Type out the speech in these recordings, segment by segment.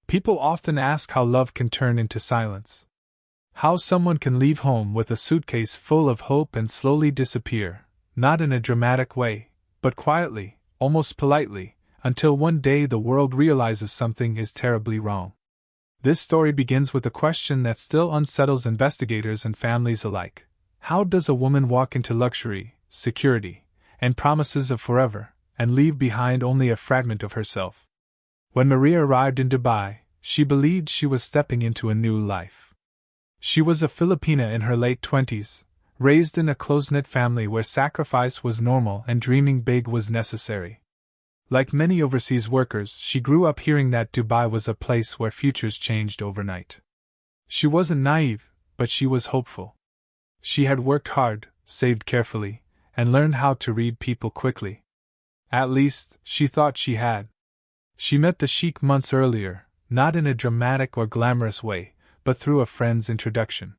People often ask how love can turn into silence. How someone can leave home with a suitcase full of hope and slowly disappear, not in a dramatic way, but quietly, almost politely, until one day the world realizes something is terribly wrong. This story begins with a question that still unsettles investigators and families alike. How does a woman walk into luxury, security, and promises of forever, and leave behind only a fragment of herself? When Maria arrived in Dubai, she believed she was stepping into a new life. She was a Filipina in her late 20s, raised in a close-knit family where sacrifice was normal and dreaming big was necessary. Like many overseas workers, she grew up hearing that Dubai was a place where futures changed overnight. She wasn't naive, but she was hopeful. She had worked hard, saved carefully, and learned how to read people quickly. At least, she thought she had. She met the Sheikh months earlier, not in a dramatic or glamorous way, but through a friend's introduction.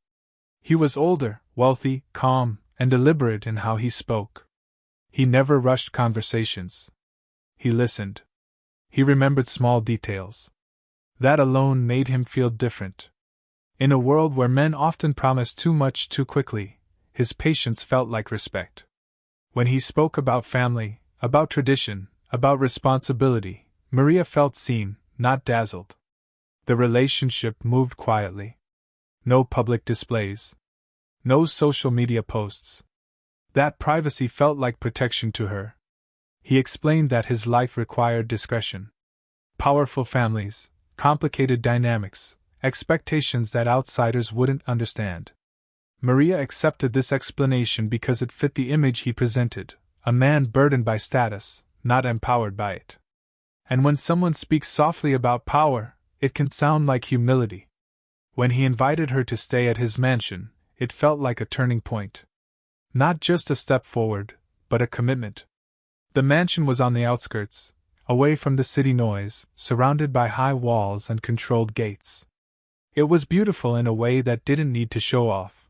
He was older, wealthy, calm, and deliberate in how he spoke. He never rushed conversations. He listened. He remembered small details. That alone made him feel different. In a world where men often promise too much too quickly, his patience felt like respect. When he spoke about family, about tradition, about responsibility, Maria felt seen, not dazzled. The relationship moved quietly. No public displays. No social media posts. That privacy felt like protection to her. He explained that his life required discretion. Powerful families, complicated dynamics, expectations that outsiders wouldn't understand. Maria accepted this explanation because it fit the image he presented, a man burdened by status, not empowered by it. And when someone speaks softly about power, it can sound like humility. When he invited her to stay at his mansion, it felt like a turning point. Not just a step forward, but a commitment. The mansion was on the outskirts, away from the city noise, surrounded by high walls and controlled gates. It was beautiful in a way that didn't need to show off.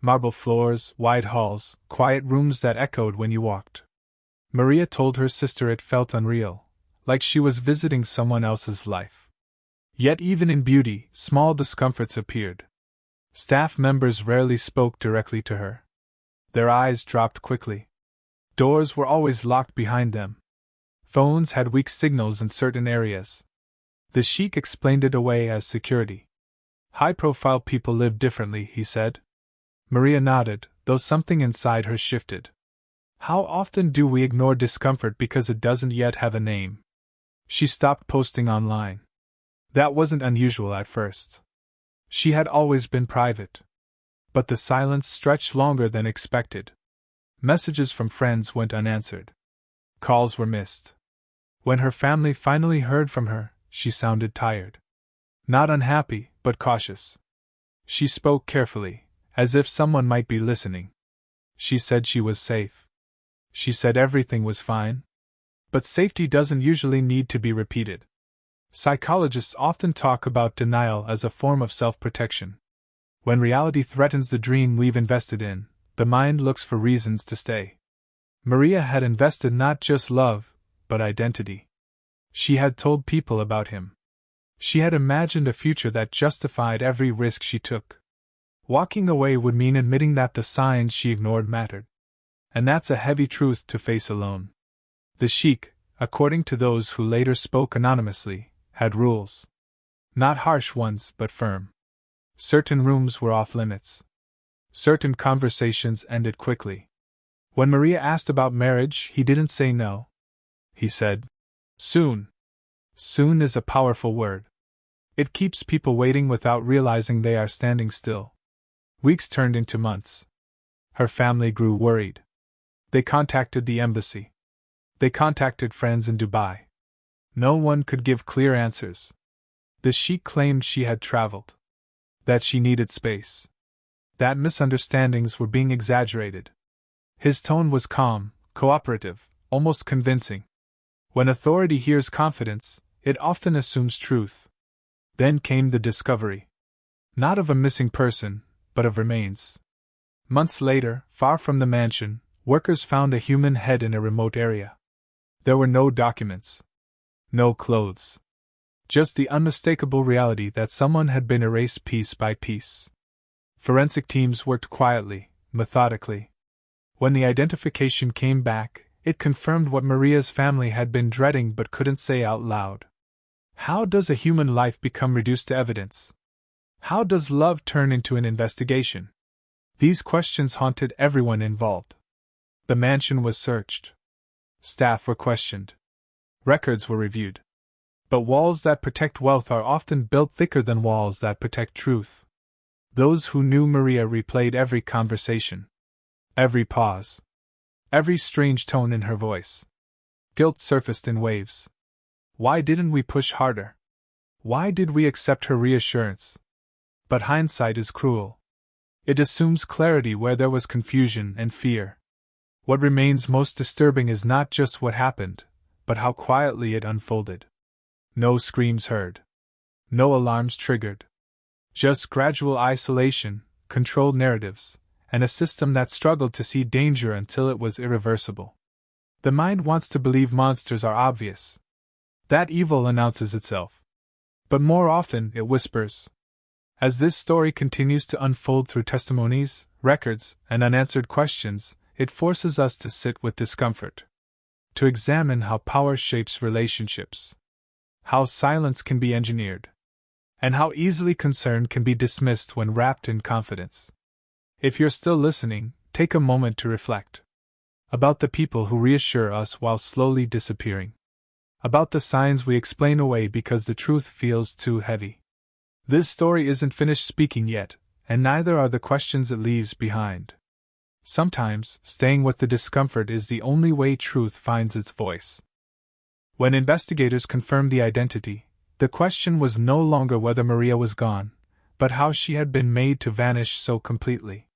Marble floors, wide halls, quiet rooms that echoed when you walked. Maria told her sister it felt unreal, like she was visiting someone else's life. Yet even in beauty, small discomforts appeared. Staff members rarely spoke directly to her. Their eyes dropped quickly. Doors were always locked behind them. Phones had weak signals in certain areas. The Sheikh explained it away as security. High-profile people live differently, he said. Maria nodded, though something inside her shifted. How often do we ignore discomfort because it doesn't yet have a name? She stopped posting online. That wasn't unusual at first. She had always been private. But the silence stretched longer than expected. Messages from friends went unanswered. Calls were missed. When her family finally heard from her, she sounded tired. Not unhappy, but cautious. She spoke carefully, as if someone might be listening. She said she was safe. She said everything was fine. But safety doesn't usually need to be repeated. Psychologists often talk about denial as a form of self-protection. When reality threatens the dream we've invested in, the mind looks for reasons to stay. Maria had invested not just love, but identity. She had told people about him. She had imagined a future that justified every risk she took. Walking away would mean admitting that the signs she ignored mattered. And that's a heavy truth to face alone. The Sheikh, according to those who later spoke anonymously, had rules. Not harsh ones, but firm. Certain rooms were off limits. Certain conversations ended quickly. When Maria asked about marriage, he didn't say no. He said, "Soon." Soon is a powerful word. It keeps people waiting without realizing they are standing still. Weeks turned into months. Her family grew worried. They contacted the embassy. They contacted friends in Dubai. No one could give clear answers. The Sheikh claimed she had traveled. That she needed space. That misunderstandings were being exaggerated. His tone was calm, cooperative, almost convincing. When authority hears confidence, it often assumes truth. Then came the discovery. Not of a missing person, but of remains. Months later, far from the mansion, workers found a human head in a remote area. There were no documents. No clothes. Just the unmistakable reality that someone had been erased piece by piece. Forensic teams worked quietly, methodically. When the identification came back, it confirmed what Maria's family had been dreading but couldn't say out loud. How does a human life become reduced to evidence? How does love turn into an investigation? These questions haunted everyone involved. The mansion was searched. Staff were questioned. Records were reviewed. But walls that protect wealth are often built thicker than walls that protect truth. Those who knew Maria replayed every conversation. Every pause. Every strange tone in her voice. Guilt surfaced in waves. Why didn't we push harder? Why did we accept her reassurance? But hindsight is cruel. It assumes clarity where there was confusion and fear. What remains most disturbing is not just what happened, but how quietly it unfolded. No screams heard. No alarms triggered. Just gradual isolation, controlled narratives, and a system that struggled to see danger until it was irreversible. The mind wants to believe monsters are obvious. That evil announces itself. But more often it whispers. As this story continues to unfold through testimonies, records, and unanswered questions, it forces us to sit with discomfort. To examine how power shapes relationships. How silence can be engineered. And how easily concern can be dismissed when wrapped in confidence. If you're still listening, take a moment to reflect. About the people who reassure us while slowly disappearing. About the signs we explain away because the truth feels too heavy. This story isn't finished speaking yet, and neither are the questions it leaves behind. Sometimes, staying with the discomfort is the only way truth finds its voice. When investigators confirmed the identity, the question was no longer whether Maria was gone, but how she had been made to vanish so completely.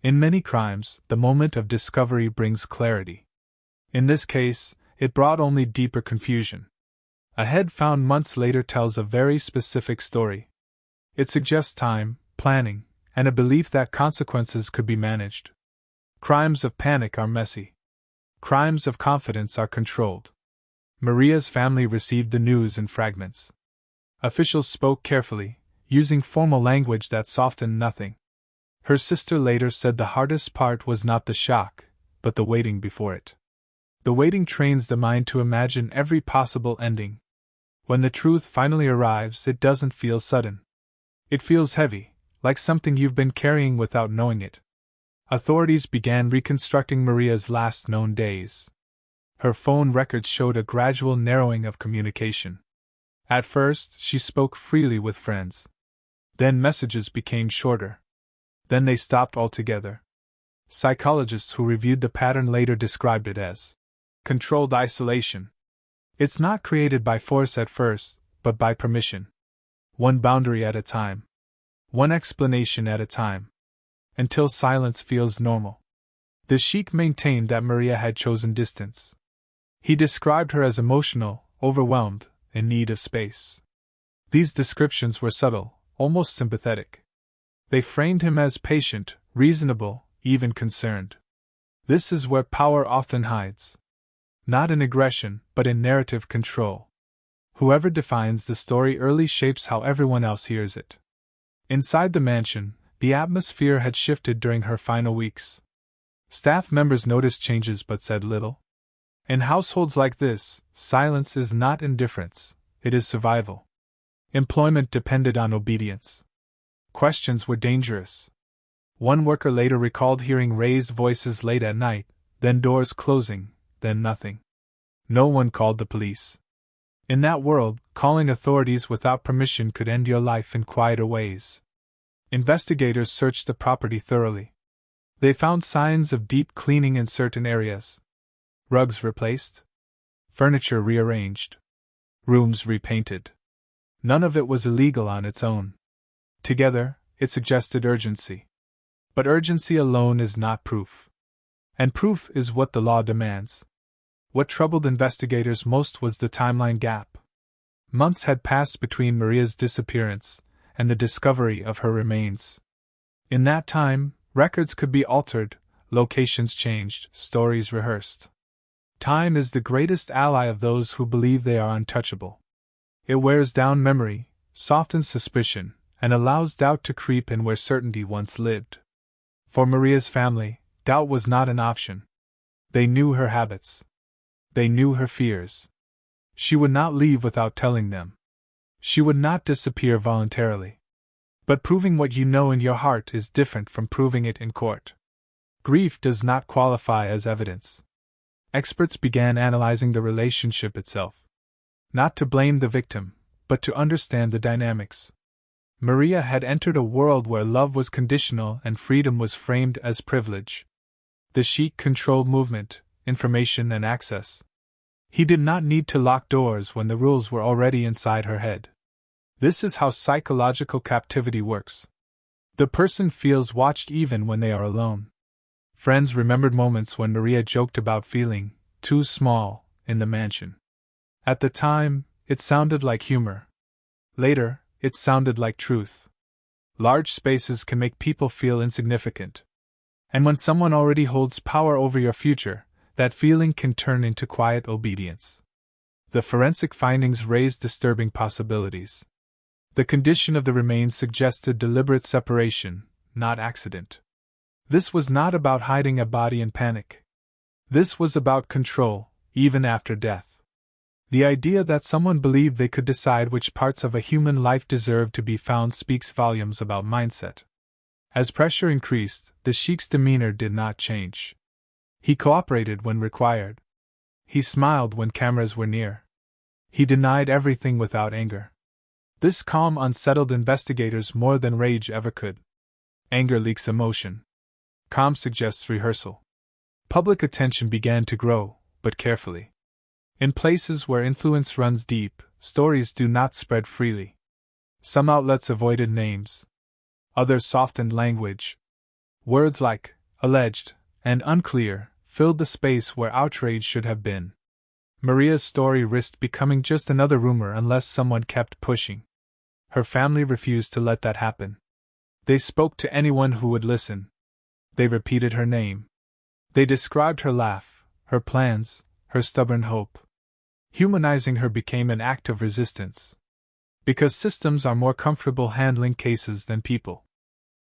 In many crimes, the moment of discovery brings clarity. In this case, it brought only deeper confusion. A head found months later tells a very specific story. It suggests time, planning, and a belief that consequences could be managed. Crimes of panic are messy. Crimes of confidence are controlled. Maria's family received the news in fragments. Officials spoke carefully, using formal language that softened nothing. Her sister later said the hardest part was not the shock, but the waiting before it. The waiting trains the mind to imagine every possible ending. When the truth finally arrives, it doesn't feel sudden. It feels heavy, like something you've been carrying without knowing it. Authorities began reconstructing Maria's last known days. Her phone records showed a gradual narrowing of communication. At first, she spoke freely with friends. Then messages became shorter. Then they stopped altogether. Psychologists who reviewed the pattern later described it as controlled isolation. It's not created by force at first, but by permission. One boundary at a time. One explanation at a time. Until silence feels normal. The Sheikh maintained that Maria had chosen distance. He described her as emotional, overwhelmed, in need of space. These descriptions were subtle, almost sympathetic. They framed him as patient, reasonable, even concerned. This is where power often hides. Not in aggression, but in narrative control. Whoever defines the story early shapes how everyone else hears it. Inside the mansion, the atmosphere had shifted during her final weeks. Staff members noticed changes but said little. In households like this, silence is not indifference, it is survival. Employment depended on obedience. Questions were dangerous. One worker later recalled hearing raised voices late at night, then doors closing, then nothing. No one called the police. In that world, calling authorities without permission could end your life in quieter ways. Investigators searched the property thoroughly. They found signs of deep cleaning in certain areas. Rugs replaced. Furniture rearranged. Rooms repainted. None of it was illegal on its own. Together, it suggested urgency. But urgency alone is not proof. And proof is what the law demands. What troubled investigators most was the timeline gap. Months had passed between Maria's disappearance and the discovery of her remains. In that time, records could be altered, locations changed, stories rehearsed. Time is the greatest ally of those who believe they are untouchable. It wears down memory, softens suspicion, and allows doubt to creep in where certainty once lived. For Maria's family, doubt was not an option. They knew her habits. They knew her fears. She would not leave without telling them. She would not disappear voluntarily. But proving what you know in your heart is different from proving it in court. Grief does not qualify as evidence. Experts began analyzing the relationship itself. Not to blame the victim, but to understand the dynamics. Maria had entered a world where love was conditional and freedom was framed as privilege. The Sheikh controlled movement, information, and access. He did not need to lock doors when the rules were already inside her head. This is how psychological captivity works. The person feels watched even when they are alone. Friends remembered moments when Maria joked about feeling too small in the mansion. At the time, it sounded like humor. Later, it sounded like truth. Large spaces can make people feel insignificant. And when someone already holds power over your future, that feeling can turn into quiet obedience. The forensic findings raised disturbing possibilities. The condition of the remains suggested deliberate separation, not accident. This was not about hiding a body in panic. This was about control, even after death. The idea that someone believed they could decide which parts of a human life deserved to be found speaks volumes about mindset. As pressure increased, the Sheikh's demeanor did not change. He cooperated when required. He smiled when cameras were near. He denied everything without anger. This calm unsettled investigators more than rage ever could. Anger leaks emotion. Calm suggests rehearsal. Public attention began to grow, but carefully. In places where influence runs deep, stories do not spread freely. Some outlets avoided names. Others softened language. Words like alleged and unclear filled the space where outrage should have been. Maria's story risked becoming just another rumor unless someone kept pushing. Her family refused to let that happen. They spoke to anyone who would listen. They repeated her name. They described her laugh, her plans, her stubborn hope. Humanizing her became an act of resistance. Because systems are more comfortable handling cases than people.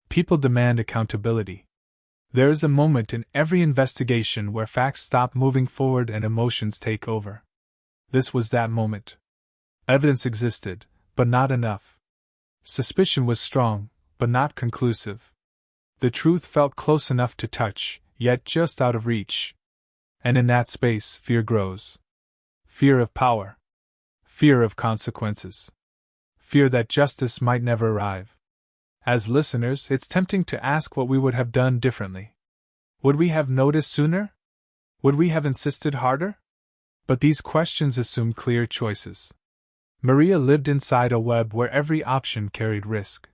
People demand accountability. There is a moment in every investigation where facts stop moving forward and emotions take over. This was that moment. Evidence existed, but not enough. Suspicion was strong, but not conclusive. The truth felt close enough to touch, yet just out of reach. And in that space, fear grows. Fear of power. Fear of consequences. Fear that justice might never arrive. As listeners, it's tempting to ask what we would have done differently. Would we have noticed sooner? Would we have insisted harder? But these questions assume clear choices. Maria lived inside a web where every option carried risk.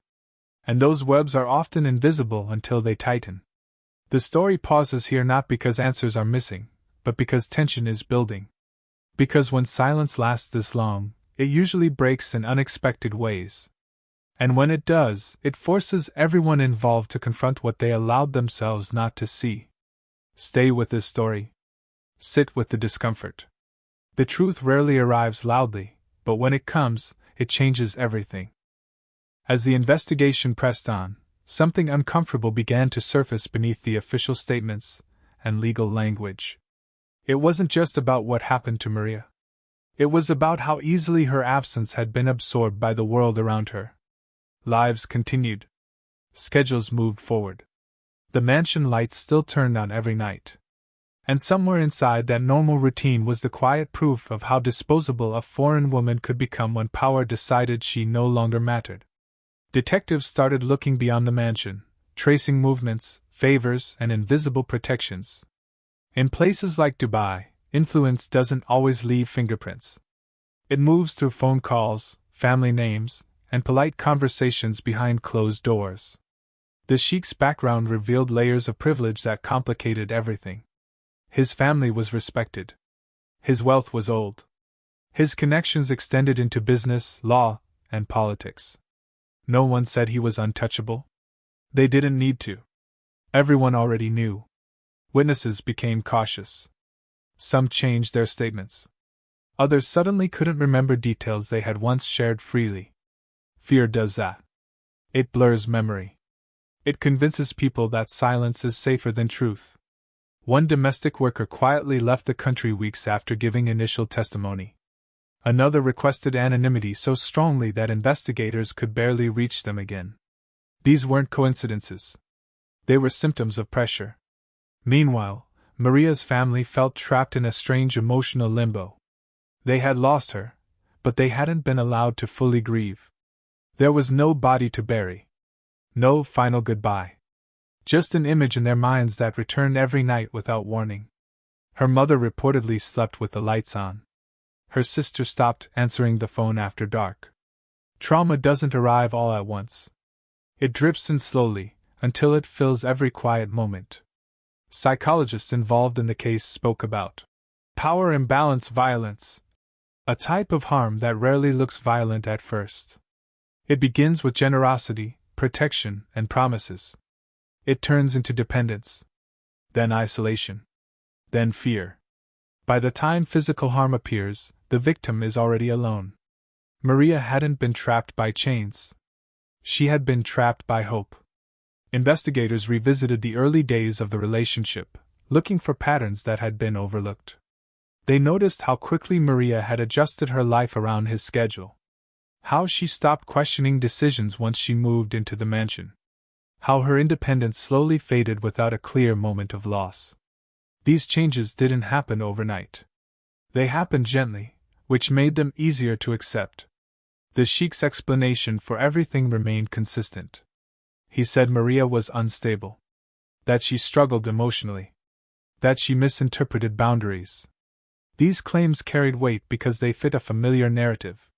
And those webs are often invisible until they tighten. The story pauses here not because answers are missing, but because tension is building. Because when silence lasts this long, it usually breaks in unexpected ways. And when it does, it forces everyone involved to confront what they allowed themselves not to see. Stay with this story. Sit with the discomfort. The truth rarely arrives loudly, but when it comes, it changes everything. As the investigation pressed on, something uncomfortable began to surface beneath the official statements and legal language. It wasn't just about what happened to Maria. It was about how easily her absence had been absorbed by the world around her. Lives continued. Schedules moved forward. The mansion lights still turned on every night. And somewhere inside that normal routine was the quiet proof of how disposable a foreign woman could become when power decided she no longer mattered. Detectives started looking beyond the mansion, tracing movements, favors, and invisible protections. In places like Dubai, influence doesn't always leave fingerprints. It moves through phone calls, family names, and polite conversations behind closed doors. The Sheikh's background revealed layers of privilege that complicated everything. His family was respected. His wealth was old. His connections extended into business, law, and politics. No one said he was untouchable. They didn't need to. Everyone already knew. Witnesses became cautious. Some changed their statements. Others suddenly couldn't remember details they had once shared freely. Fear does that. It blurs memory. It convinces people that silence is safer than truth. One domestic worker quietly left the country weeks after giving initial testimony. Another requested anonymity so strongly that investigators could barely reach them again. These weren't coincidences. They were symptoms of pressure. Meanwhile, Maria's family felt trapped in a strange emotional limbo. They had lost her, but they hadn't been allowed to fully grieve. There was no body to bury. No final goodbye. Just an image in their minds that returned every night without warning. Her mother reportedly slept with the lights on. Her sister stopped answering the phone after dark. Trauma doesn't arrive all at once. It drips in slowly, until it fills every quiet moment. Psychologists involved in the case spoke about power imbalance violence, a type of harm that rarely looks violent at first. It begins with generosity, protection, and promises. It turns into dependence, then isolation, then fear. By the time physical harm appears, the victim is already alone. Maria hadn't been trapped by chains. She had been trapped by hope. Investigators revisited the early days of the relationship, looking for patterns that had been overlooked. They noticed how quickly Maria had adjusted her life around his schedule. How she stopped questioning decisions once she moved into the mansion. How her independence slowly faded without a clear moment of loss. These changes didn't happen overnight. They happened gently, which made them easier to accept. The Sheikh's explanation for everything remained consistent. He said Maria was unstable. That she struggled emotionally. That she misinterpreted boundaries. These claims carried weight because they fit a familiar narrative.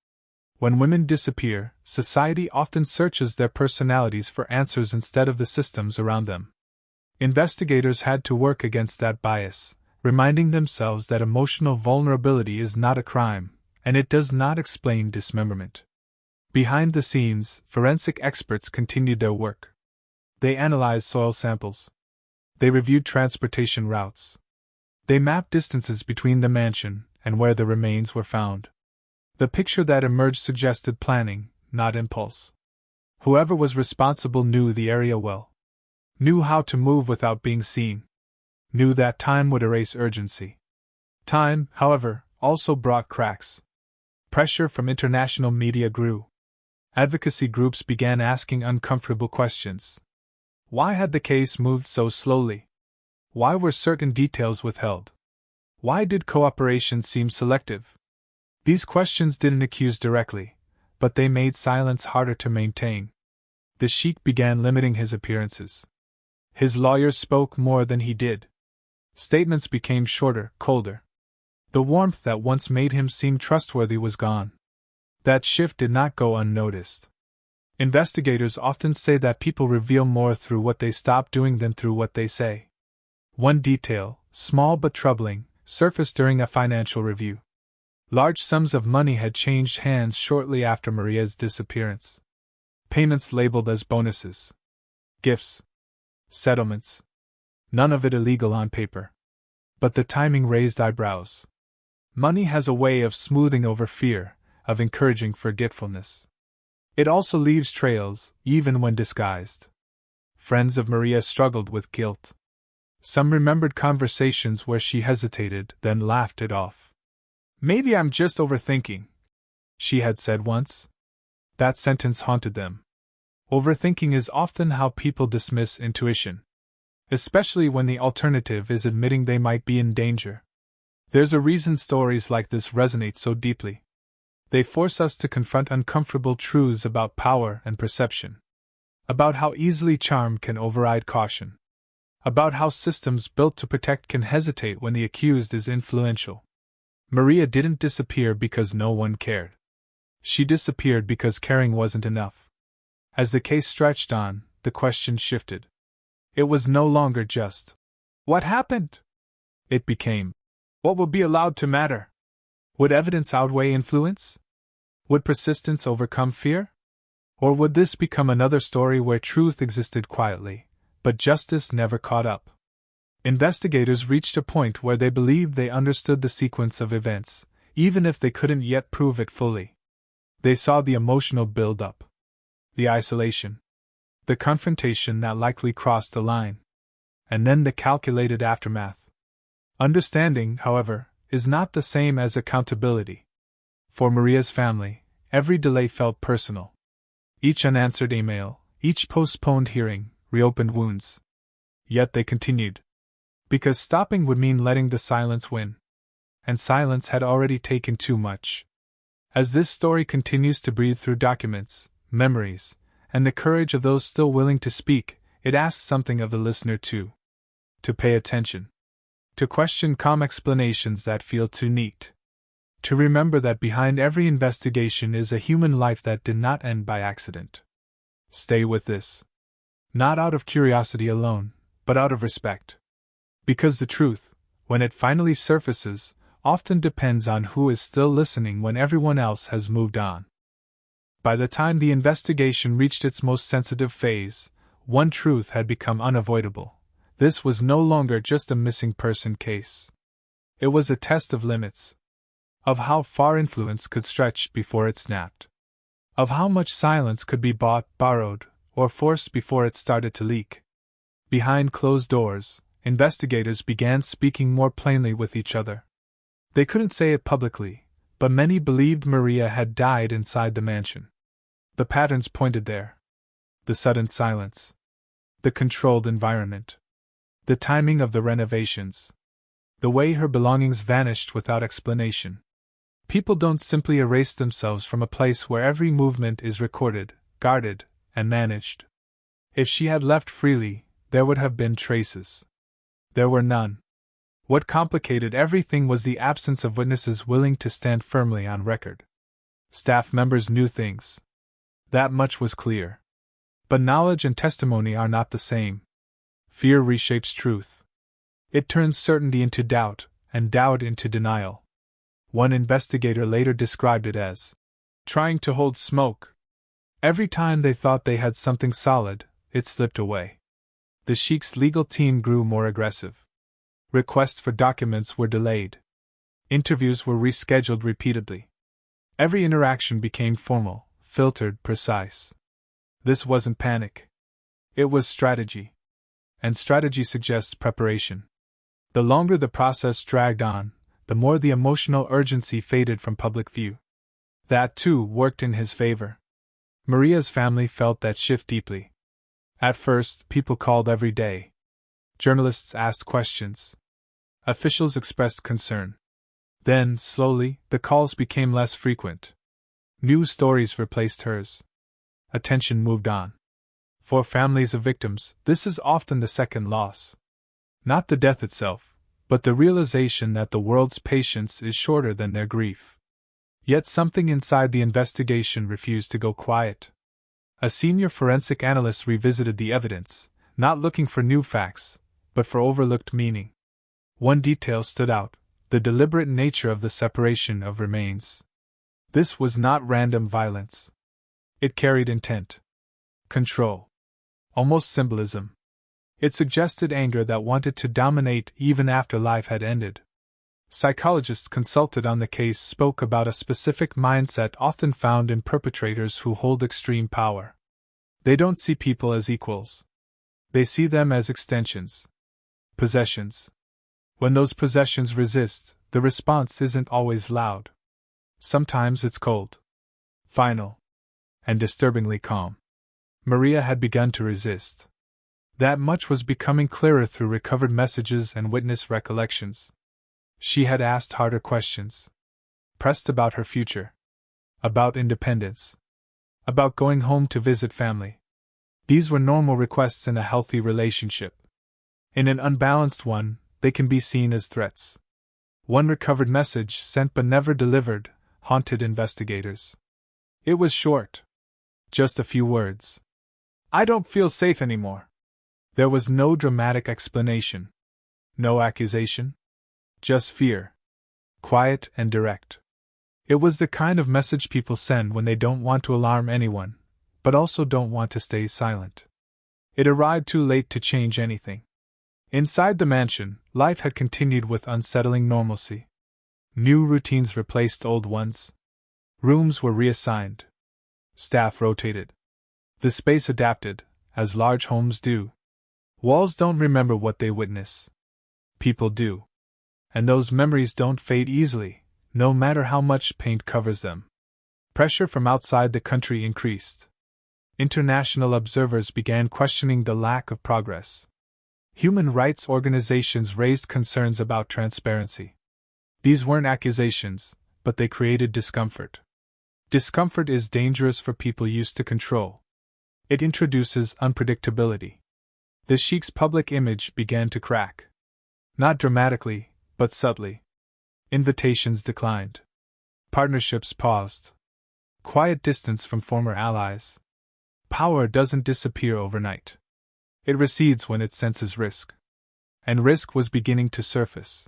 When women disappear, society often searches their personalities for answers instead of the systems around them. Investigators had to work against that bias, reminding themselves that emotional vulnerability is not a crime, and it does not explain dismemberment. Behind the scenes, forensic experts continued their work. They analyzed soil samples. They reviewed transportation routes. They mapped distances between the mansion and where the remains were found. The picture that emerged suggested planning, not impulse. Whoever was responsible knew the area well. Knew how to move without being seen. Knew that time would erase urgency. Time, however, also brought cracks. Pressure from international media grew. Advocacy groups began asking uncomfortable questions. Why had the case moved so slowly? Why were certain details withheld? Why did cooperation seem selective? These questions didn't accuse directly, but they made silence harder to maintain. The Sheikh began limiting his appearances. His lawyers spoke more than he did. Statements became shorter, colder. The warmth that once made him seem trustworthy was gone. That shift did not go unnoticed. Investigators often say that people reveal more through what they stop doing than through what they say. One detail, small but troubling, surfaced during a financial review. Large sums of money had changed hands shortly after Maria's disappearance. Payments labeled as bonuses. Gifts. Settlements. None of it illegal on paper. But the timing raised eyebrows. Money has a way of smoothing over fear, of encouraging forgetfulness. It also leaves trails, even when disguised. Friends of Maria struggled with guilt. Some remembered conversations where she hesitated, then laughed it off. "Maybe I'm just overthinking," she had said once. That sentence haunted them. Overthinking is often how people dismiss intuition. Especially when the alternative is admitting they might be in danger. There's a reason stories like this resonate so deeply. They force us to confront uncomfortable truths about power and perception. About how easily charm can override caution. About how systems built to protect can hesitate when the accused is influential. Maria didn't disappear because no one cared. She disappeared because caring wasn't enough. As the case stretched on, the question shifted. It was no longer just, "What happened?" It became, "What will be allowed to matter?" Would evidence outweigh influence? Would persistence overcome fear? Or would this become another story where truth existed quietly, but justice never caught up? Investigators reached a point where they believed they understood the sequence of events, even if they couldn't yet prove it fully. They saw the emotional build-up, the isolation, the confrontation that likely crossed the line, and then the calculated aftermath. Understanding, however, is not the same as accountability. For Maria's family, every delay felt personal. Each unanswered email, each postponed hearing, reopened wounds. Yet they continued. Because stopping would mean letting the silence win. And silence had already taken too much. As this story continues to breathe through documents, memories, and the courage of those still willing to speak, it asks something of the listener too. To pay attention. To question calm explanations that feel too neat. To remember that behind every investigation is a human life that did not end by accident. Stay with this. Not out of curiosity alone, but out of respect. Because the truth, when it finally surfaces, often depends on who is still listening when everyone else has moved on. By the time the investigation reached its most sensitive phase, one truth had become unavoidable. This was no longer just a missing person case. It was a test of limits. Of how far influence could stretch before it snapped. Of how much silence could be bought, borrowed, or forced before it started to leak. Behind closed doors, investigators began speaking more plainly with each other. They couldn't say it publicly, but many believed Maria had died inside the mansion. The patterns pointed there. The sudden silence. The controlled environment. The timing of the renovations. The way her belongings vanished without explanation. People don't simply erase themselves from a place where every movement is recorded, guarded, and managed. If she had left freely, there would have been traces. There were none. What complicated everything was the absence of witnesses willing to stand firmly on record. Staff members knew things. That much was clear. But knowledge and testimony are not the same. Fear reshapes truth. It turns certainty into doubt, and doubt into denial. One investigator later described it as trying to hold smoke. Every time they thought they had something solid, it slipped away. The Sheikh's legal team grew more aggressive. Requests for documents were delayed. Interviews were rescheduled repeatedly. Every interaction became formal, filtered, precise. This wasn't panic. It was strategy. And strategy suggests preparation. The longer the process dragged on, the more the emotional urgency faded from public view. That, too, worked in his favor. Maria's family felt that shift deeply. At first, people called every day. Journalists asked questions. Officials expressed concern. Then, slowly, the calls became less frequent. New stories replaced hers. Attention moved on. For families of victims, this is often the second loss. Not the death itself, but the realization that the world's patience is shorter than their grief. Yet something inside the investigation refused to go quiet. A senior forensic analyst revisited the evidence, not looking for new facts, but for overlooked meaning. One detail stood out: the deliberate nature of the separation of remains. This was not random violence. It carried intent. Control. Almost symbolism. It suggested anger that wanted to dominate even after life had ended. Psychologists consulted on the case spoke about a specific mindset often found in perpetrators who hold extreme power. They don't see people as equals. They see them as extensions. Possessions. When those possessions resist, the response isn't always loud. Sometimes it's cold, final, and disturbingly calm. Maria had begun to resist. That much was becoming clearer through recovered messages and witness recollections. She had asked harder questions. Pressed about her future. About independence. About going home to visit family. These were normal requests in a healthy relationship. In an unbalanced one, they can be seen as threats. One recovered message, sent but never delivered, haunted investigators. It was short. Just a few words. "I don't feel safe anymore." There was no dramatic explanation. No accusation. Just fear. Quiet and direct. It was the kind of message people send when they don't want to alarm anyone, but also don't want to stay silent. It arrived too late to change anything. Inside the mansion, life had continued with unsettling normalcy. New routines replaced old ones. Rooms were reassigned. Staff rotated. The space adapted, as large homes do. Walls don't remember what they witness. People do. And those memories don't fade easily, no matter how much paint covers them. Pressure from outside the country increased. International observers began questioning the lack of progress. Human rights organizations raised concerns about transparency. These weren't accusations, but they created discomfort. Discomfort is dangerous for people used to control. It introduces unpredictability. The Sheikh's public image began to crack. Not dramatically, but subtly. Invitations declined. Partnerships paused. Quiet distance from former allies. Power doesn't disappear overnight. It recedes when it senses risk. And risk was beginning to surface.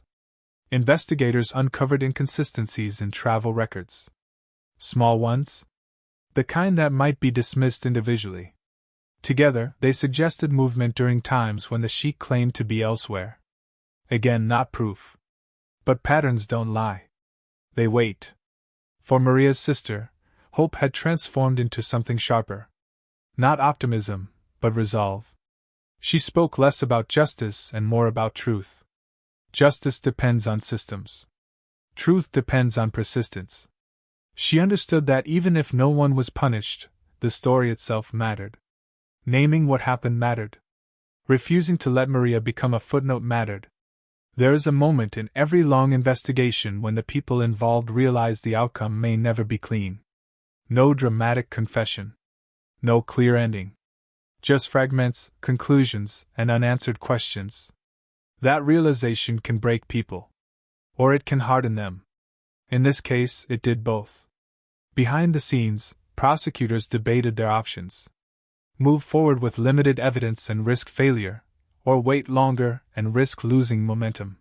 Investigators uncovered inconsistencies in travel records. Small ones? The kind that might be dismissed individually. Together, they suggested movement during times when the Sheikh claimed to be elsewhere. Again, not proof. But patterns don't lie. They wait. For Maria's sister, hope had transformed into something sharper. Not optimism, but resolve. She spoke less about justice and more about truth. Justice depends on systems. Truth depends on persistence. She understood that even if no one was punished, the story itself mattered. Naming what happened mattered. Refusing to let Maria become a footnote mattered. There is a moment in every long investigation when the people involved realize the outcome may never be clean. No dramatic confession. No clear ending. Just fragments, conclusions, and unanswered questions. That realization can break people. Or it can harden them. In this case, it did both. Behind the scenes, prosecutors debated their options. Move forward with limited evidence and risk failure, or wait longer and risk losing momentum.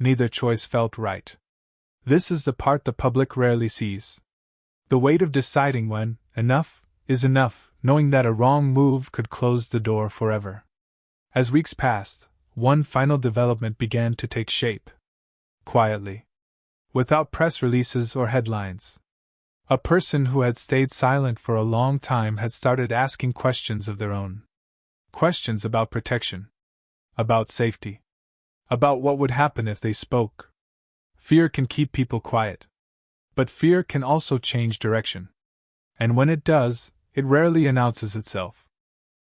Neither choice felt right. This is the part the public rarely sees. The weight of deciding when enough is enough, knowing that a wrong move could close the door forever. As weeks passed, one final development began to take shape. Quietly. Without press releases or headlines. A person who had stayed silent for a long time had started asking questions of their own. Questions about protection. About safety. About what would happen if they spoke. Fear can keep people quiet. But fear can also change direction. And when it does, it rarely announces itself.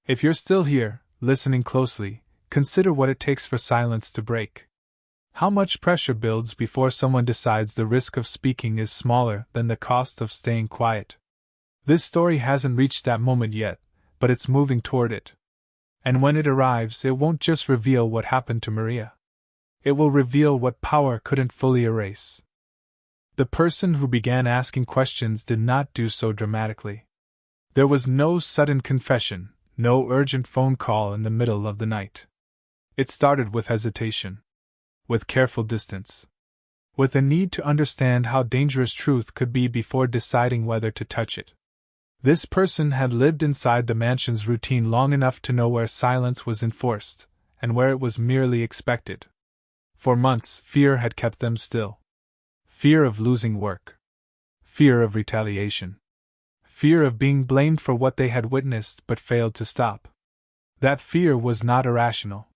If you're still here, listening closely, consider what it takes for silence to break. How much pressure builds before someone decides the risk of speaking is smaller than the cost of staying quiet. This story hasn't reached that moment yet, but it's moving toward it. And when it arrives, it won't just reveal what happened to Maria. It will reveal what power couldn't fully erase. The person who began asking questions did not do so dramatically. There was no sudden confession, no urgent phone call in the middle of the night. It started with hesitation. With careful distance. With a need to understand how dangerous truth could be before deciding whether to touch it. This person had lived inside the mansion's routine long enough to know where silence was enforced, and where it was merely expected. For months, fear had kept them still. Fear of losing work. Fear of retaliation. Fear of being blamed for what they had witnessed but failed to stop. That fear was not irrational.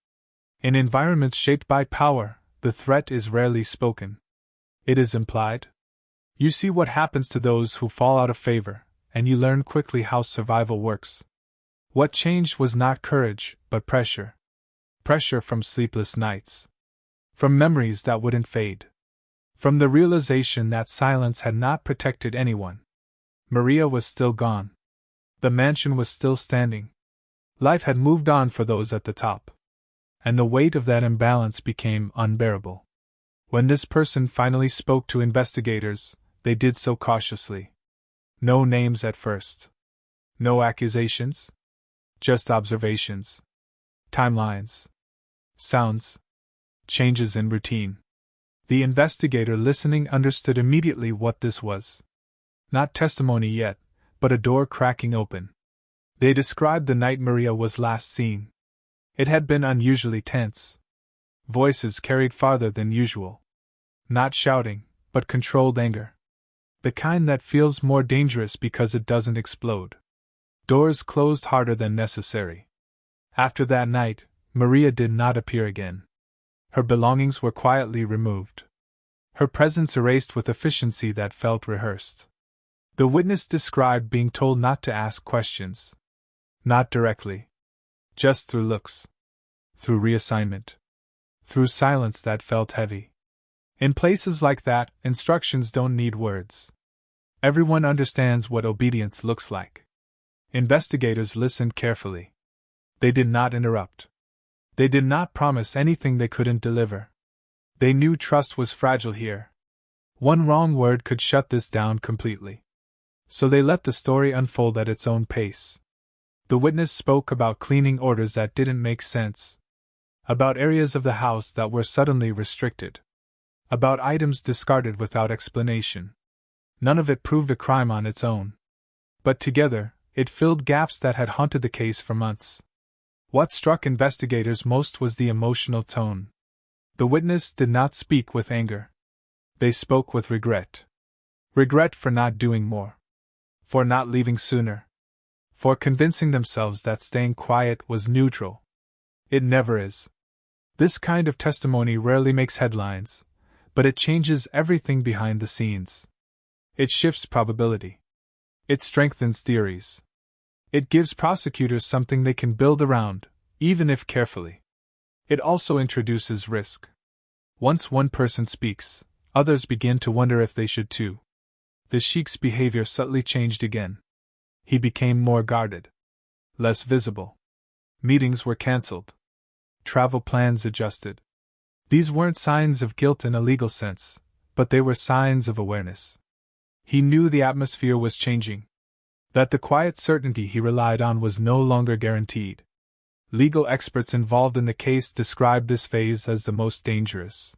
In environments shaped by power, the threat is rarely spoken. It is implied. You see what happens to those who fall out of favor, and you learn quickly how survival works. What changed was not courage, but pressure. Pressure from sleepless nights. From memories that wouldn't fade. From the realization that silence had not protected anyone. Maria was still gone. The mansion was still standing. Life had moved on for those at the top. And the weight of that imbalance became unbearable. When this person finally spoke to investigators, they did so cautiously. No names at first. No accusations. Just observations. Timelines. Sounds. Changes in routine. The investigator listening understood immediately what this was. Not testimony yet, but a door cracking open. They described the night Maria was last seen. It had been unusually tense. Voices carried farther than usual. Not shouting, but controlled anger. The kind that feels more dangerous because it doesn't explode. Doors closed harder than necessary. After that night, Maria did not appear again. Her belongings were quietly removed. Her presence erased with efficiency that felt rehearsed. The witness described being told not to ask questions. Not directly. Just through looks. Through reassignment. Through silence that felt heavy. In places like that, instructions don't need words. Everyone understands what obedience looks like. Investigators listened carefully. They did not interrupt. They did not promise anything they couldn't deliver. They knew trust was fragile here. One wrong word could shut this down completely. So they let the story unfold at its own pace. The witness spoke about cleaning orders that didn't make sense. About areas of the house that were suddenly restricted. About items discarded without explanation. None of it proved a crime on its own. But together, it filled gaps that had haunted the case for months. What struck investigators most was the emotional tone. The witness did not speak with anger. They spoke with regret. Regret for not doing more. For not leaving sooner. For convincing themselves that staying quiet was neutral. It never is. This kind of testimony rarely makes headlines, but it changes everything behind the scenes. It shifts probability. It strengthens theories. It gives prosecutors something they can build around, even if carefully. It also introduces risk. Once one person speaks, others begin to wonder if they should too. The Sheikh's behavior subtly changed again. He became more guarded. Less visible. Meetings were cancelled. Travel plans adjusted. These weren't signs of guilt in a legal sense, but they were signs of awareness. He knew the atmosphere was changing. That the quiet certainty he relied on was no longer guaranteed. Legal experts involved in the case described this phase as the most dangerous.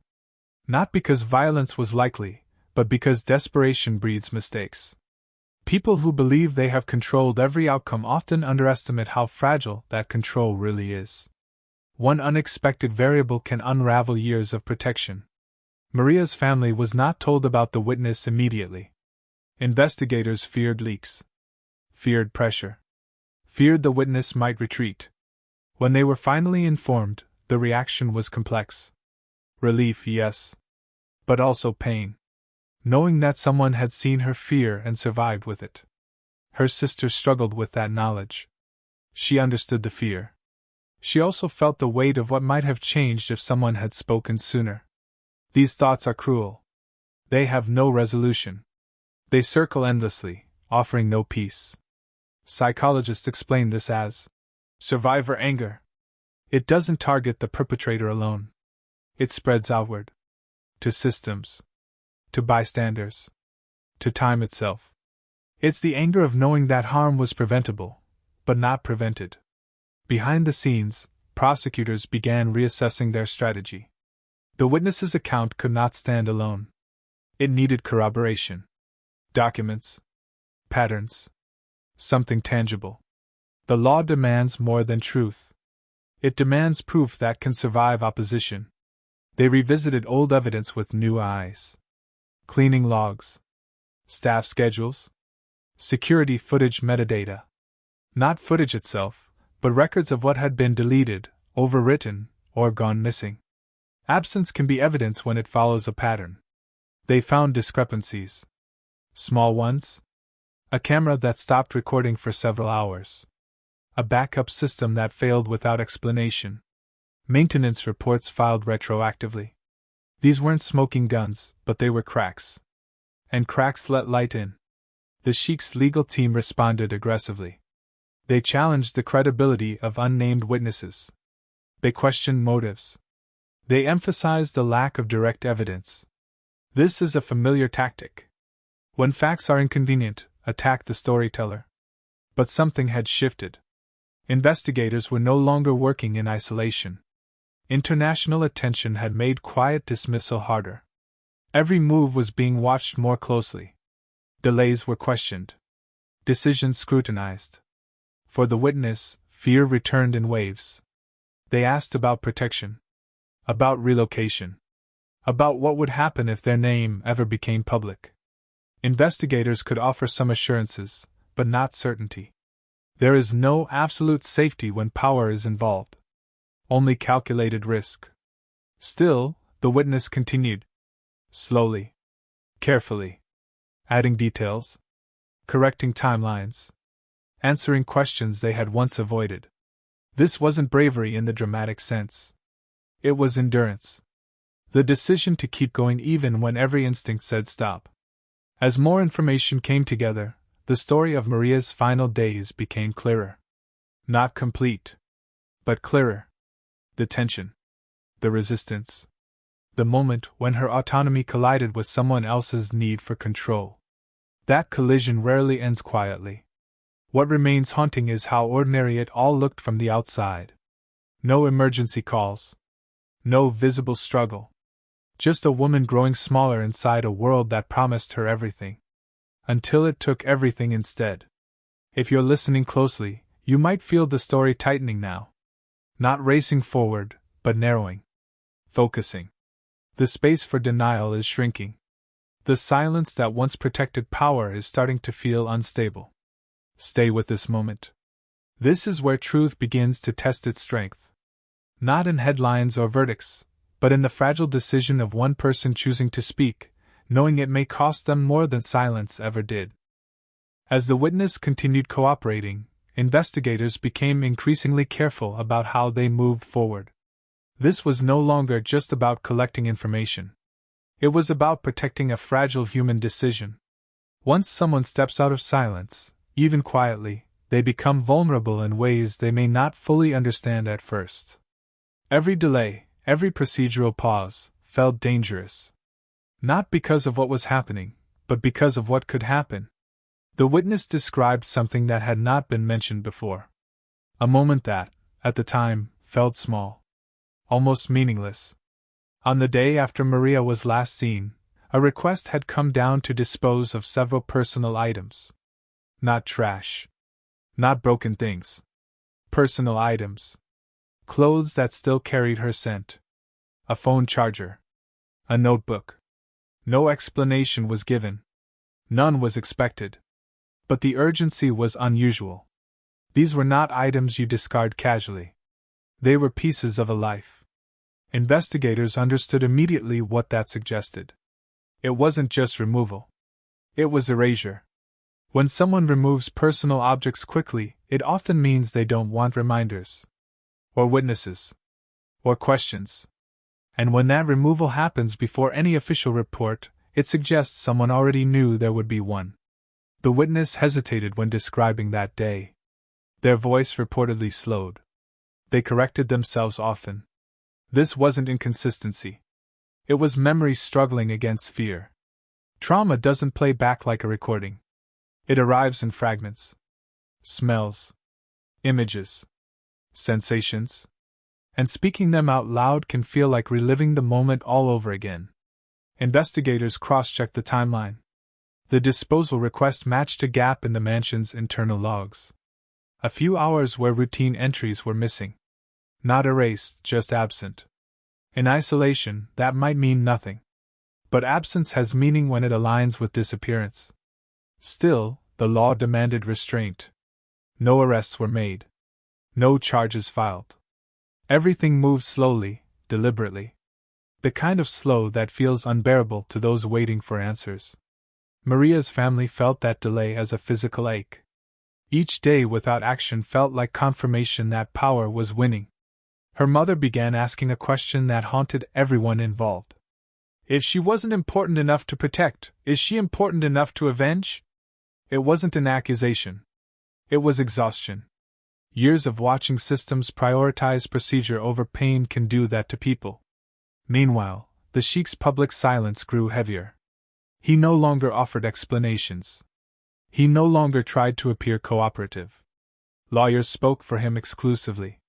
Not because violence was likely, but because desperation breeds mistakes. People who believe they have controlled every outcome often underestimate how fragile that control really is. One unexpected variable can unravel years of protection. Maria's family was not told about the witness immediately. Investigators feared leaks. Feared pressure. Feared the witness might retreat. When they were finally informed, the reaction was complex. Relief, yes. But also pain. Knowing that someone had seen her fear and survived with it. Her sister struggled with that knowledge. She understood the fear. She also felt the weight of what might have changed if someone had spoken sooner. These thoughts are cruel. They have no resolution. They circle endlessly, offering no peace. Psychologists explain this as survivor anger. It doesn't target the perpetrator alone. It spreads outward. To systems. To bystanders. To time itself. It's the anger of knowing that harm was preventable, but not prevented. Behind the scenes, prosecutors began reassessing their strategy. The witness's account could not stand alone. It needed corroboration. Documents. Patterns. Something tangible. The law demands more than truth. It demands proof that can survive opposition. They revisited old evidence with new eyes. Cleaning logs. Staff schedules. Security footage metadata. Not footage itself, but records of what had been deleted, overwritten, or gone missing. Absence can be evidence when it follows a pattern. They found discrepancies. Small ones. A camera that stopped recording for several hours. A backup system that failed without explanation. Maintenance reports filed retroactively. These weren't smoking guns, but they were cracks. And cracks let light in. The Sheikh's legal team responded aggressively. They challenged the credibility of unnamed witnesses. They questioned motives. They emphasized the lack of direct evidence. This is a familiar tactic. When facts are inconvenient, attack the storyteller. But something had shifted. Investigators were no longer working in isolation. International attention had made quiet dismissal harder. Every move was being watched more closely. Delays were questioned. Decisions scrutinized. For the witness, fear returned in waves. They asked about protection. About relocation. about what would happen if their name ever became public. Investigators could offer some assurances, but not certainty. There is no absolute safety when power is involved. Only calculated risk. Still, the witness continued. Slowly. Carefully. Adding details. Correcting timelines. Answering questions they had once avoided. This wasn't bravery in the dramatic sense. It was endurance. The decision to keep going even when every instinct said stop. As more information came together, the story of Maria's final days became clearer. Not complete, but clearer. The tension. The resistance. The moment when her autonomy collided with someone else's need for control. That collision rarely ends quietly. What remains haunting is how ordinary it all looked from the outside. No emergency calls. No visible struggle. Just a woman growing smaller inside a world that promised her everything. Until it took everything instead. If you're listening closely, you might feel the story tightening now. Not racing forward, but narrowing. Focusing. The space for denial is shrinking. The silence that once protected power is starting to feel unstable. Stay with this moment. This is where truth begins to test its strength. Not in headlines or verdicts, but in the fragile decision of one person choosing to speak, knowing it may cost them more than silence ever did. As the witness continued cooperating, investigators became increasingly careful about how they moved forward. This was no longer just about collecting information. It was about protecting a fragile human decision. Once someone steps out of silence, even quietly, they become vulnerable in ways they may not fully understand at first. Every delay, every procedural pause, felt dangerous. Not because of what was happening, but because of what could happen. The witness described something that had not been mentioned before. A moment that, at the time, felt small. Almost meaningless. On the day after Maria was last seen, a request had come down to dispose of several personal items. Not trash. Not broken things. Personal items. Clothes that still carried her scent. A phone charger. A notebook. No explanation was given. None was expected. But the urgency was unusual. These were not items you discard casually. They were pieces of a life. Investigators understood immediately what that suggested. It wasn't just removal. It was erasure. When someone removes personal objects quickly, it often means they don't want reminders. Or witnesses. Or questions. And when that removal happens before any official report, it suggests someone already knew there would be one. The witness hesitated when describing that day. Their voice reportedly slowed. They corrected themselves often. This wasn't inconsistency. It was memory struggling against fear. Trauma doesn't play back like a recording. It arrives in fragments. Smells. Images. Sensations. And speaking them out loud can feel like reliving the moment all over again. Investigators cross-checked the timeline. The disposal request matched a gap in the mansion's internal logs. A few hours where routine entries were missing. Not erased, just absent. In isolation, that might mean nothing. But absence has meaning when it aligns with disappearance. Still, the law demanded restraint. No arrests were made. No charges filed. Everything moved slowly, deliberately. The kind of slow that feels unbearable to those waiting for answers. Maria's family felt that delay as a physical ache. Each day without action felt like confirmation that power was winning. Her mother began asking a question that haunted everyone involved. If she wasn't important enough to protect, is she important enough to avenge? It wasn't an accusation. It was exhaustion. Years of watching systems prioritize procedure over pain can do that to people. Meanwhile, the Sheikh's public silence grew heavier. He no longer offered explanations. He no longer tried to appear cooperative. Lawyers spoke for him exclusively.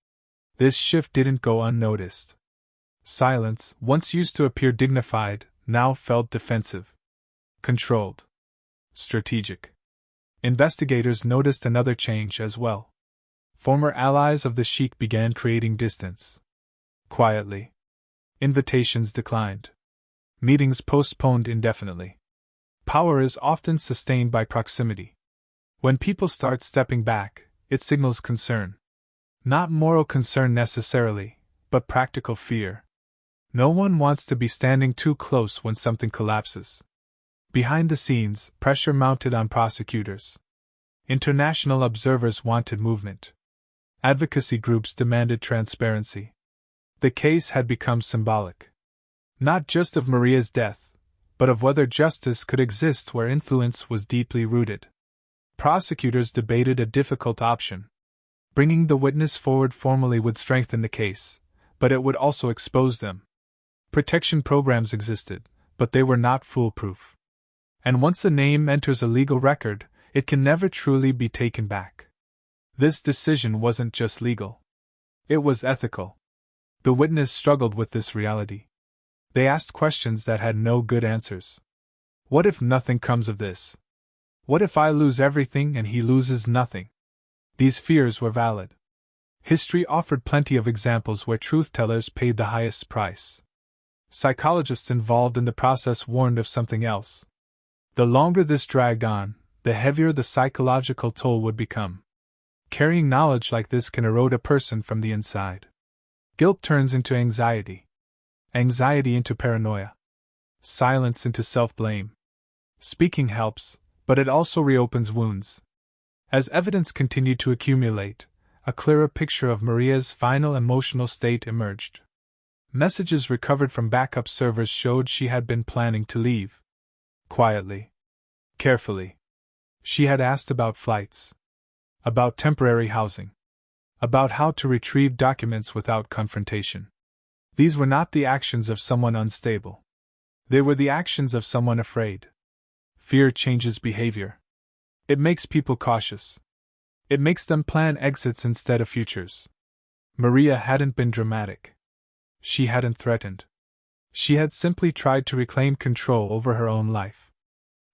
This shift didn't go unnoticed. Silence, once used to appear dignified, now felt defensive. Controlled. Strategic. Investigators noticed another change as well. Former allies of the Sheikh began creating distance. Quietly. Invitations declined. Meetings postponed indefinitely. Power is often sustained by proximity. When people start stepping back, it signals concern. Not moral concern necessarily, but practical fear. No one wants to be standing too close when something collapses. Behind the scenes, pressure mounted on prosecutors. International observers wanted movement. Advocacy groups demanded transparency. The case had become symbolic. Not just of Maria's death, but of whether justice could exist where influence was deeply rooted. Prosecutors debated a difficult option. Bringing the witness forward formally would strengthen the case, but it would also expose them. Protection programs existed, but they were not foolproof. And once a name enters a legal record, it can never truly be taken back. This decision wasn't just legal. It was ethical. The witness struggled with this reality. They asked questions that had no good answers. What if nothing comes of this? What if I lose everything and he loses nothing? These fears were valid. History offered plenty of examples where truth-tellers paid the highest price. Psychologists involved in the process warned of something else. The longer this dragged on, the heavier the psychological toll would become. Carrying knowledge like this can erode a person from the inside. Guilt turns into anxiety. Anxiety into paranoia. Silence into self-blame. Speaking helps, but it also reopens wounds. As evidence continued to accumulate, a clearer picture of Maria's final emotional state emerged. Messages recovered from backup servers showed she had been planning to leave. Quietly. Carefully. She had asked about flights. About temporary housing. About how to retrieve documents without confrontation. These were not the actions of someone unstable. They were the actions of someone afraid. Fear changes behavior. It makes people cautious. It makes them plan exits instead of futures. Maria hadn't been dramatic. She hadn't threatened. She had simply tried to reclaim control over her own life.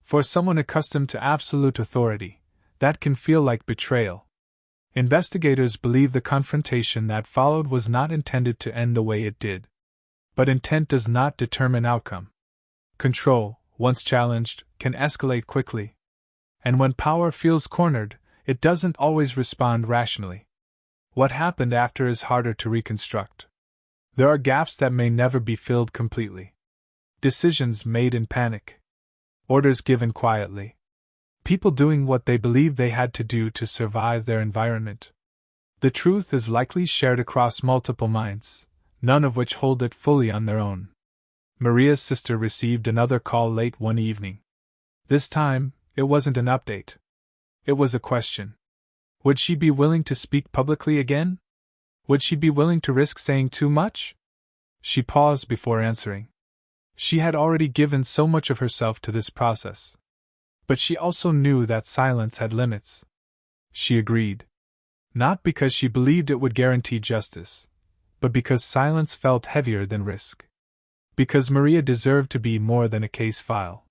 For someone accustomed to absolute authority, that can feel like betrayal. Investigators believe the confrontation that followed was not intended to end the way it did. But intent does not determine outcome. Control, once challenged, can escalate quickly. And when power feels cornered, it doesn't always respond rationally. What happened after is harder to reconstruct. There are gaps that may never be filled completely. Decisions made in panic. Orders given quietly. People doing what they believed they had to do to survive their environment. The truth is likely shared across multiple minds, none of which hold it fully on their own. Maria's sister received another call late one evening. This time, it wasn't an update. It was a question. Would she be willing to speak publicly again? Would she be willing to risk saying too much? She paused before answering. She had already given so much of herself to this process. But she also knew that silence had limits. She agreed. Not because she believed it would guarantee justice, but because silence felt heavier than risk. Because Maria deserved to be more than a case file.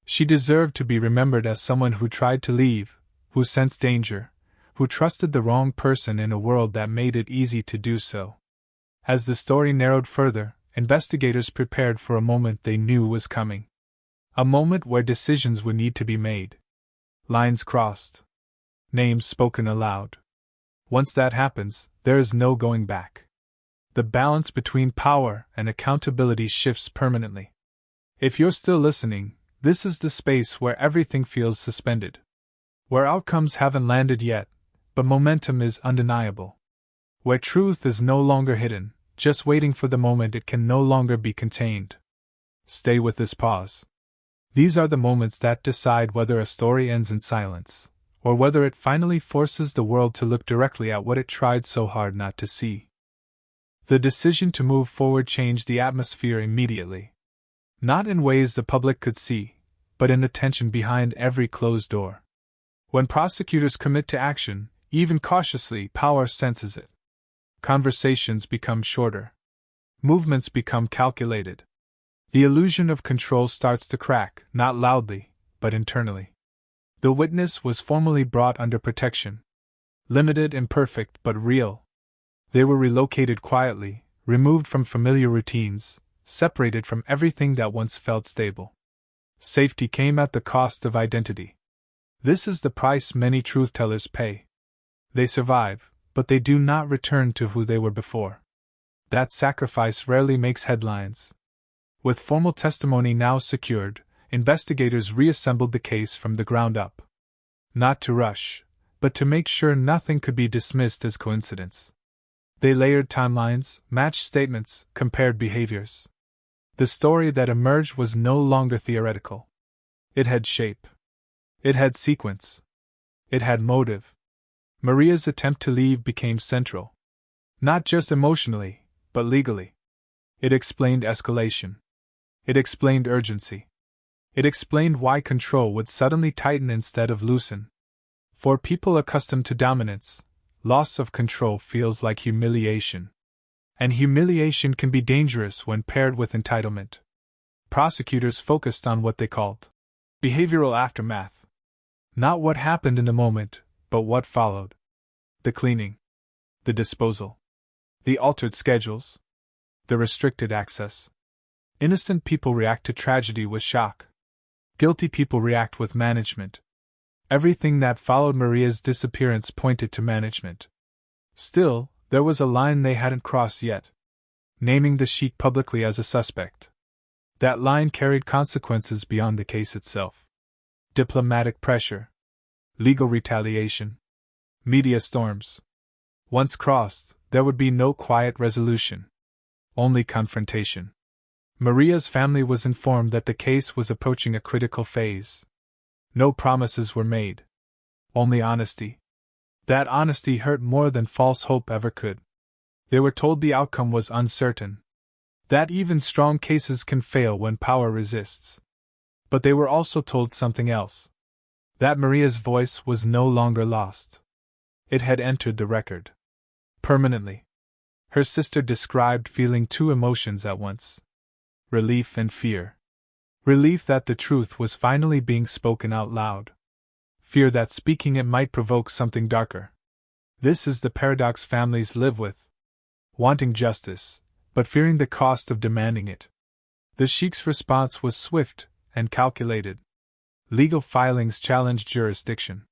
She deserved to be remembered as someone who tried to leave, who sensed danger, who trusted the wrong person in a world that made it easy to do so. As the story narrowed further, investigators prepared for a moment they knew was coming. A moment where decisions would need to be made. Lines crossed. Names spoken aloud. Once that happens, there is no going back. The balance between power and accountability shifts permanently. If you're still listening, this is the space where everything feels suspended. Where outcomes haven't landed yet, but momentum is undeniable. Where truth is no longer hidden, just waiting for the moment it can no longer be contained. Stay with this pause. These are the moments that decide whether a story ends in silence, or whether it finally forces the world to look directly at what it tried so hard not to see. The decision to move forward changed the atmosphere immediately. Not in ways the public could see, but in the tension behind every closed door. When prosecutors commit to action, even cautiously, power senses it. Conversations become shorter. Movements become calculated. The illusion of control starts to crack, not loudly, but internally. The witness was formally brought under protection. Limited, imperfect, but real. They were relocated quietly, removed from familiar routines, separated from everything that once felt stable. Safety came at the cost of identity. This is the price many truth-tellers pay. They survive, but they do not return to who they were before. That sacrifice rarely makes headlines. With formal testimony now secured, investigators reassembled the case from the ground up. Not to rush, but to make sure nothing could be dismissed as coincidence. They layered timelines, matched statements, compared behaviors. The story that emerged was no longer theoretical. It had shape. It had sequence. It had motive. Maria's attempt to leave became central. Not just emotionally, but legally. It explained escalation. It explained urgency. It explained why control would suddenly tighten instead of loosen. For people accustomed to dominance, loss of control feels like humiliation. And humiliation can be dangerous when paired with entitlement. Prosecutors focused on what they called behavioral aftermath. Not what happened in the moment, but what followed. The cleaning. The disposal. The altered schedules. The restricted access. Innocent people react to tragedy with shock. Guilty people react with management. Everything that followed Maria's disappearance pointed to management. Still, there was a line they hadn't crossed yet. Naming the Sheikh publicly as a suspect. That line carried consequences beyond the case itself. Diplomatic pressure. Legal retaliation. Media storms. Once crossed, there would be no quiet resolution. Only confrontation. Maria's family was informed that the case was approaching a critical phase. No promises were made. Only honesty. That honesty hurt more than false hope ever could. They were told the outcome was uncertain. That even strong cases can fail when power resists. But they were also told something else. That Maria's voice was no longer lost. It had entered the record. Permanently. Her sister described feeling two emotions at once. Relief and fear. Relief that the truth was finally being spoken out loud. Fear that speaking it might provoke something darker. This is the paradox families live with. Wanting justice, but fearing the cost of demanding it. The Sheikh's response was swift and calculated. Legal filings challenged jurisdiction.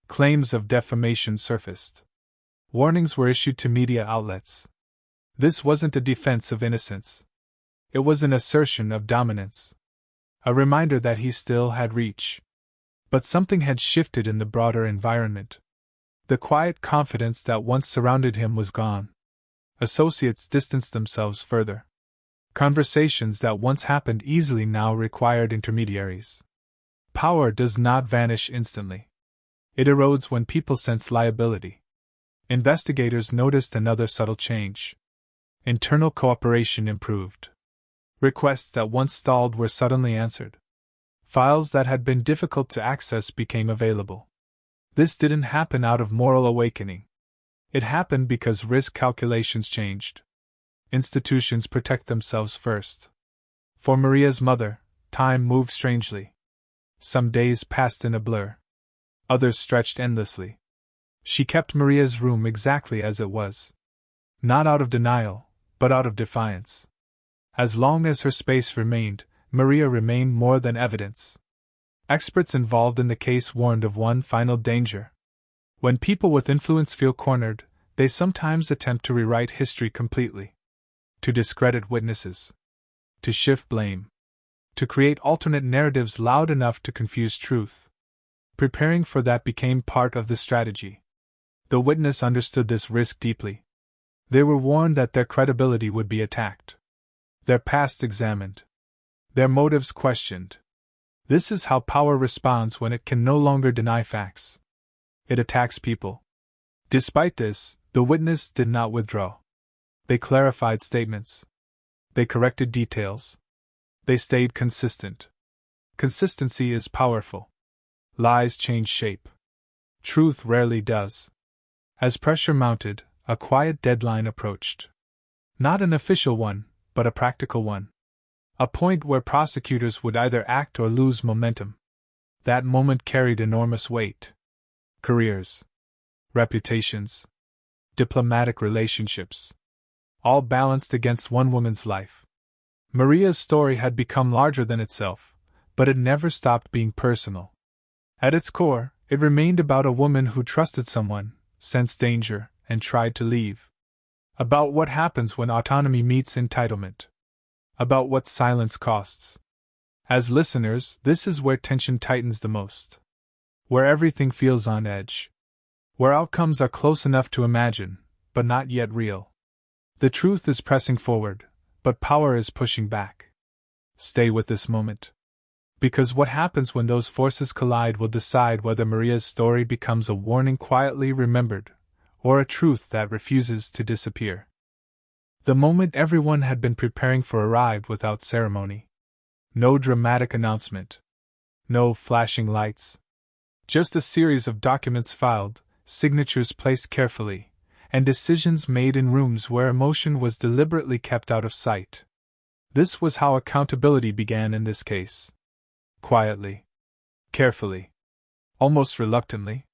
Claims of defamation surfaced. Warnings were issued to media outlets. This wasn't a defense of innocence. It was an assertion of dominance. A reminder that he still had reach. But something had shifted in the broader environment. The quiet confidence that once surrounded him was gone. Associates distanced themselves further. Conversations that once happened easily now required intermediaries. Power does not vanish instantly. It erodes when people sense liability. Investigators noticed another subtle change. Internal cooperation improved. Requests that once stalled were suddenly answered. Files that had been difficult to access became available. This didn't happen out of moral awakening. It happened because risk calculations changed. Institutions protect themselves first. For Maria's mother, time moved strangely. Some days passed in a blur. Others stretched endlessly. She kept Maria's room exactly as it was. Not out of denial, but out of defiance. As long as her space remained, Maria remained more than evidence. Experts involved in the case warned of one final danger. When people with influence feel cornered, they sometimes attempt to rewrite history completely. To discredit witnesses. To shift blame. To create alternate narratives loud enough to confuse truth. Preparing for that became part of the strategy. The witness understood this risk deeply. They were warned that their credibility would be attacked. Their past examined. Their motives questioned. This is how power responds when it can no longer deny facts. It attacks people. Despite this, the witness did not withdraw. They clarified statements. They corrected details. They stayed consistent. Consistency is powerful. Lies change shape. Truth rarely does. As pressure mounted, a quiet deadline approached. Not an official one, but a practical one. A point where prosecutors would either act or lose momentum. That moment carried enormous weight. Careers. Reputations. Diplomatic relationships. All balanced against one woman's life. Maria's story had become larger than itself, but it never stopped being personal. At its core, it remained about a woman who trusted someone, sensed danger, and tried to leave. About what happens when autonomy meets entitlement. About what silence costs. As listeners, this is where tension tightens the most. Where everything feels on edge. Where outcomes are close enough to imagine, but not yet real. The truth is pressing forward, but power is pushing back. Stay with this moment. Because what happens when those forces collide will decide whether Maria's story becomes a warning quietly remembered, or a truth that refuses to disappear. The moment everyone had been preparing for arrived without ceremony. No dramatic announcement. No flashing lights. Just a series of documents filed, signatures placed carefully, and decisions made in rooms where emotion was deliberately kept out of sight. This was how accountability began in this case. Quietly. Carefully. Almost reluctantly.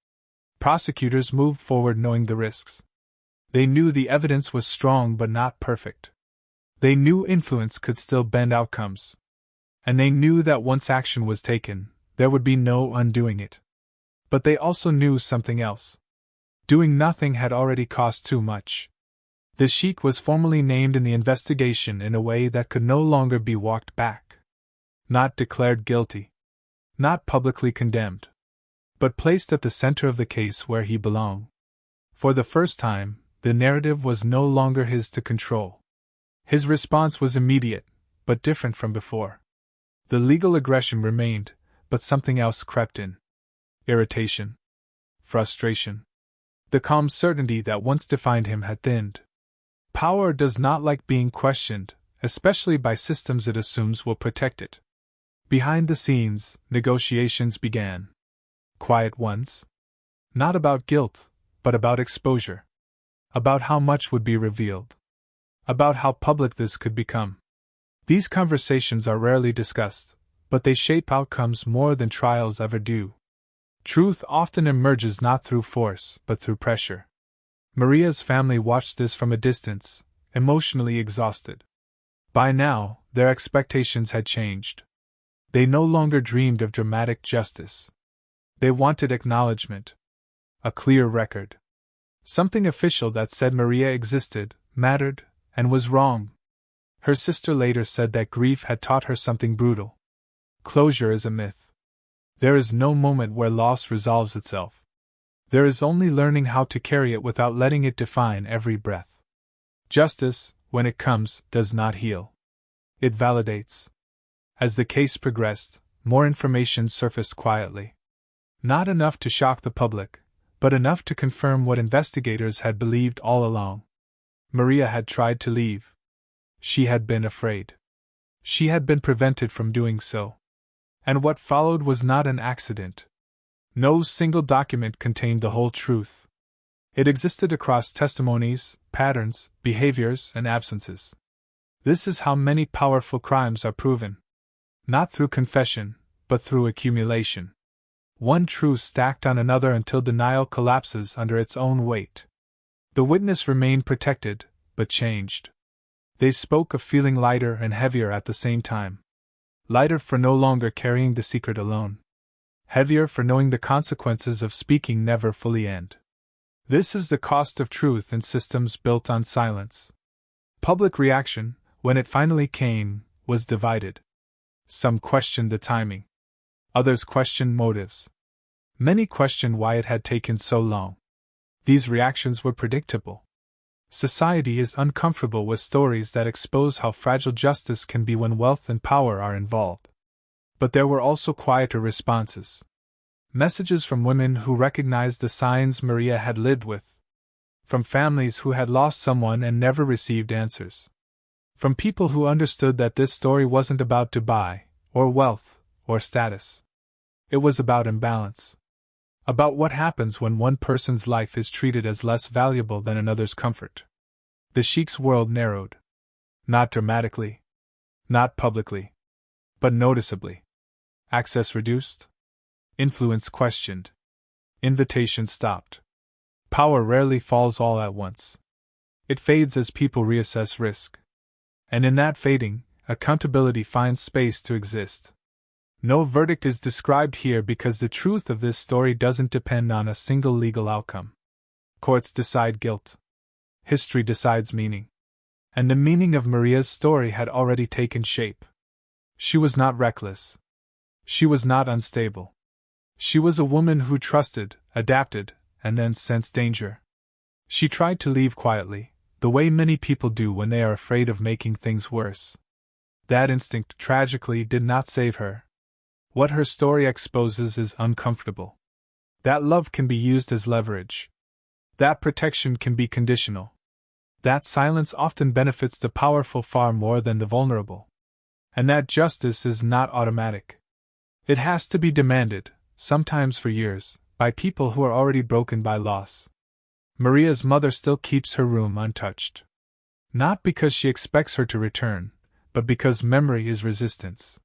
Prosecutors moved forward knowing the risks. They knew the evidence was strong but not perfect. They knew influence could still bend outcomes. And they knew that once action was taken, there would be no undoing it. But they also knew something else. Doing nothing had already cost too much. The Sheikh was formally named in the investigation in a way that could no longer be walked back. Not declared guilty. Not publicly condemned. But placed at the center of the case where he belonged. For the first time, the narrative was no longer his to control. His response was immediate, but different from before. The legal aggression remained, but something else crept in. Irritation. Frustration. The calm certainty that once defined him had thinned. Power does not like being questioned, especially by systems it assumes will protect it. Behind the scenes, negotiations began. Quiet ones. Not about guilt, but about exposure. About how much would be revealed. About how public this could become. These conversations are rarely discussed, but they shape outcomes more than trials ever do. Truth often emerges not through force, but through pressure. Maria's family watched this from a distance, emotionally exhausted. By now, their expectations had changed. They no longer dreamed of dramatic justice. They wanted acknowledgement. A clear record. Something official that said Maria existed, mattered, and was wrong. Her sister later said that grief had taught her something brutal. Closure is a myth. There is no moment where loss resolves itself. There is only learning how to carry it without letting it define every breath. Justice, when it comes, does not heal. It validates. As the case progressed, more information surfaced quietly. Not enough to shock the public, but enough to confirm what investigators had believed all along. Maria had tried to leave. She had been afraid. She had been prevented from doing so. And what followed was not an accident. No single document contained the whole truth. It existed across testimonies, patterns, behaviors, and absences. This is how many powerful crimes are proven. Not through confession, but through accumulation. One truth stacked on another until denial collapses under its own weight. The witness remained protected, but changed. They spoke of feeling lighter and heavier at the same time. Lighter for no longer carrying the secret alone. Heavier for knowing the consequences of speaking never fully end. This is the cost of truth in systems built on silence. Public reaction, when it finally came, was divided. Some questioned the timing. Others questioned motives. Many questioned why it had taken so long. These reactions were predictable. Society is uncomfortable with stories that expose how fragile justice can be when wealth and power are involved. But there were also quieter responses. Messages from women who recognized the signs Maria had lived with. From families who had lost someone and never received answers. From people who understood that this story wasn't about Dubai, or wealth, or status. It was about imbalance. About what happens when one person's life is treated as less valuable than another's comfort. The Sheikh's world narrowed. Not dramatically. Not publicly. But noticeably. Access reduced. Influence questioned. Invitation stopped. Power rarely falls all at once. It fades as people reassess risk. And in that fading, accountability finds space to exist. No verdict is described here because the truth of this story doesn't depend on a single legal outcome. Courts decide guilt. History decides meaning. And the meaning of Maria's story had already taken shape. She was not reckless. She was not unstable. She was a woman who trusted, adapted, and then sensed danger. She tried to leave quietly, the way many people do when they are afraid of making things worse. That instinct, tragically, did not save her. What her story exposes is uncomfortable. That love can be used as leverage. That protection can be conditional. That silence often benefits the powerful far more than the vulnerable. And that justice is not automatic. It has to be demanded, sometimes for years, by people who are already broken by loss. Maria's mother still keeps her room untouched. Not because she expects her to return, but because memory is resistance.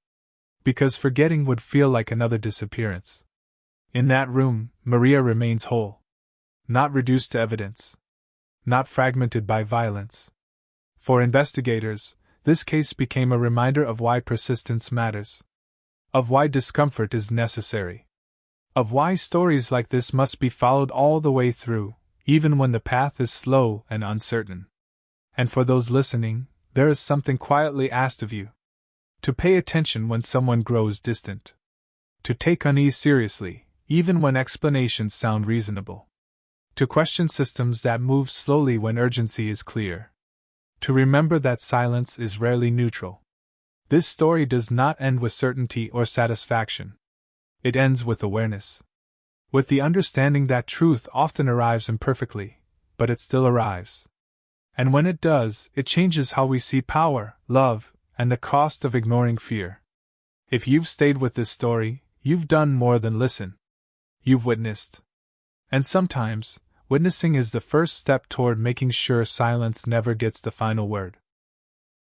Because forgetting would feel like another disappearance. In that room, Maria remains whole. Not reduced to evidence. Not fragmented by violence. For investigators, this case became a reminder of why persistence matters. Of why discomfort is necessary. Of why stories like this must be followed all the way through, even when the path is slow and uncertain. And for those listening, there is something quietly asked of you. To pay attention when someone grows distant. To take unease seriously, even when explanations sound reasonable. To question systems that move slowly when urgency is clear. To remember that silence is rarely neutral. This story does not end with certainty or satisfaction. It ends with awareness. With the understanding that truth often arrives imperfectly, but it still arrives. And when it does, it changes how we see power, love, and the cost of ignoring fear. If you've stayed with this story, you've done more than listen. You've witnessed. And sometimes, witnessing is the first step toward making sure silence never gets the final word.